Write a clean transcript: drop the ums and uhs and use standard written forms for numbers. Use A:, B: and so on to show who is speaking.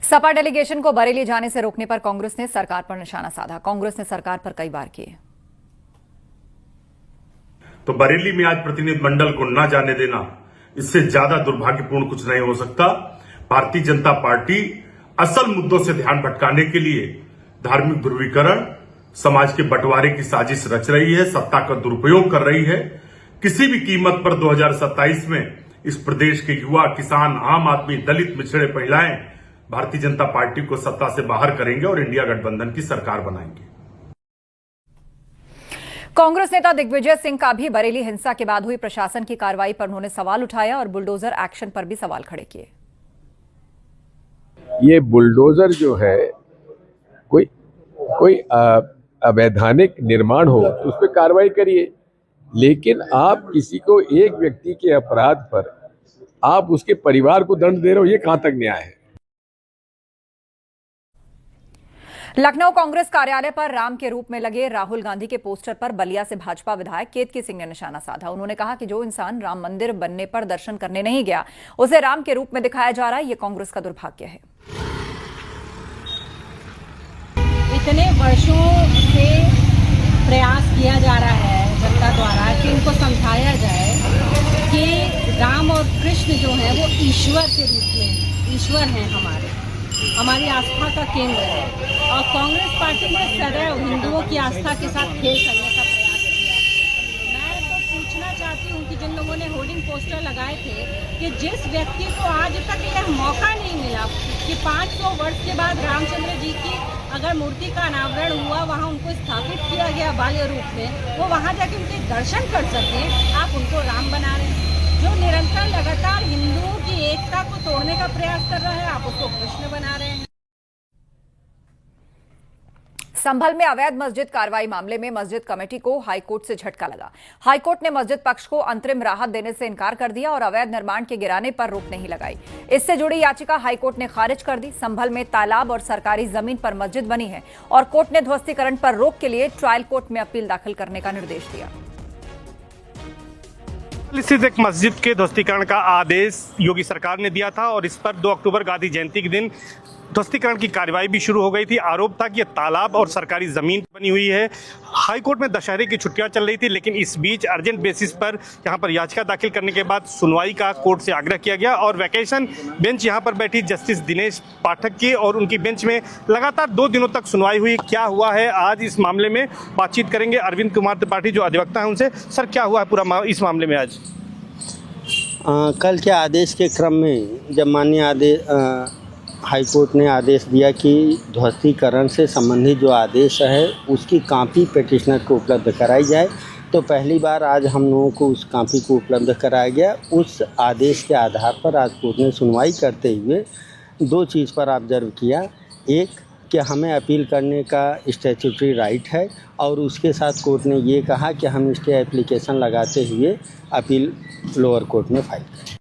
A: Sapa delegation को बरेली जाने से रोकने पर कांग्रेस ने सरकार पर निशाना साधा। कांग्रेस ने सरकार पर कई बार किए।
B: तो बरेली में आज प्रतिनिधिमंडल को न जाने देना, इससे ज्यादा दुर्भाग्यपूर्ण कुछ नहीं हो सकता। भारतीय जनता पार्टी असल मुद्दों से ध्यान भटकाने के लिए धार्मिक ध्रुवीकरण, समाज के बंटवारे की साजिश रच रही है, सत्ता का दुरुपयोग कर रही है। किसी भी कीमत पर 2027 में इस प्रदेश के युवा, किसान, आम आदमी, दलित, पिछड़े, महिलाएं भारतीय जनता पार्टी को सत्ता से बाहर करेंगे और इंडिया गठबंधन की सरकार बनाएंगे।
A: कांग्रेस नेता दिग्विजय सिंह का भी बरेली हिंसा के बाद हुई प्रशासन की कार्रवाई पर उन्होंने सवाल उठाया और बुलडोजर एक्शन पर भी सवाल खड़े किए।
C: ये बुलडोजर जो है कोई अवैधानिक निर्माण हो तो उस पर कार्रवाई करिए, लेकिन आप किसी को एक व्यक्ति के अपराध पर आप उसके परिवार को दंड दे रहे हो, ये कहां तक न्याय है।
A: लखनऊ कांग्रेस कार्यालय पर राम के रूप में लगे राहुल गांधी के पोस्टर पर बलिया से भाजपा विधायक केतकी सिंह ने निशाना साधा। उन्होंने कहा कि जो इंसान राम मंदिर बनने पर दर्शन करने नहीं गया, उसे राम के रूप में दिखाया जा रहा है। ये कांग्रेस का दुर्भाग्य है।
D: इतने वर्षों से प्रयास किया जा रहा है जनता द्वारा कि उनको समझाया जाए कि राम और कृष्ण जो है वो ईश्वर के रूप में ईश्वर हैं, हमारी आस्था का केंद्र है। और कांग्रेस पार्टी ने सदैव हिंदुओं की आस्था के साथ खेल करने का प्रयास किया है। मैं तो पूछना चाहती हूँ कि जिन लोगों ने होर्डिंग पोस्टर लगाए थे कि जिस व्यक्ति को आज तक यह मौका नहीं मिला कि 500 वर्ष के बाद रामचंद्र जी की अगर मूर्ति का अनावरण हुआ, वहाँ उनको स्थापित किया गया बाल्य रूप में, वो वहाँ जाके उनके दर्शन कर सके, आप उनको राम बना रहे हैं। जो निरंतर लगातार हिंदुओं की एकता को तोड़ने का प्रयास कर रहा है, आप उसको कृष्ण बना रहे हैं।
A: संभल में अवैध मस्जिद कार्रवाई मामले में मस्जिद कमेटी को हाईकोर्ट से झटका लगा। हाईकोर्ट ने मस्जिद पक्ष को अंतरिम राहत देने से इनकार कर दिया और अवैध निर्माण के गिराने पर रोक नहीं लगाई। इससे जुड़ी याचिका हाईकोर्ट ने खारिज कर दी। संभल में तालाब और सरकारी जमीन पर मस्जिद बनी है और कोर्ट ने ध्वस्तीकरण पर रोक के लिए ट्रायल कोर्ट में अपील दाखिल करने का निर्देश दिया।
E: स्थित एक मस्जिद के ध्वस्तीकरण का आदेश योगी सरकार ने दिया था और इस पर 2 अक्टूबर गांधी जयंती के दिन ध्वस्तीकरण की कार्रवाई भी शुरू हो गई थी। आरोप था कि यह तालाब और सरकारी जमीन बनी हुई है। हाईकोर्ट में दशहरे की छुट्टियां चल रही थी, लेकिन इस बीच अर्जेंट बेसिस पर यहां पर याचिका दाखिल करने के बाद सुनवाई का कोर्ट से आग्रह किया गया और वैकेशन बेंच यहां पर बैठी जस्टिस दिनेश पाठक की और उनकी बेंच में लगातार 2 दिनों तक सुनवाई हुई। क्या हुआ है आज इस मामले में बातचीत करेंगे अरविंद कुमार त्रिपाठी जो अधिवक्ता हैं उनसे। सर, क्या हुआ है पूरा इस मामले में आज?
F: कल के आदेश के क्रम में जब माननीय हाईकोर्ट ने आदेश दिया कि ध्वस्तीकरण से संबंधित जो आदेश है उसकी कॉपी पिटिशनर को उपलब्ध कराई जाए, तो पहली बार आज हम लोगों को उस कॉपी को उपलब्ध कराया गया। उस आदेश के आधार पर आज कोर्ट ने सुनवाई करते हुए 2 चीज़ पर ऑब्जर्व किया। एक कि हमें अपील करने का स्टैट्यूटरी राइट है और उसके साथ कोर्ट ने ये कहा कि हम इसके एप्लीकेशन लगाते हुए अपील लोअर कोर्ट में फाइल करें।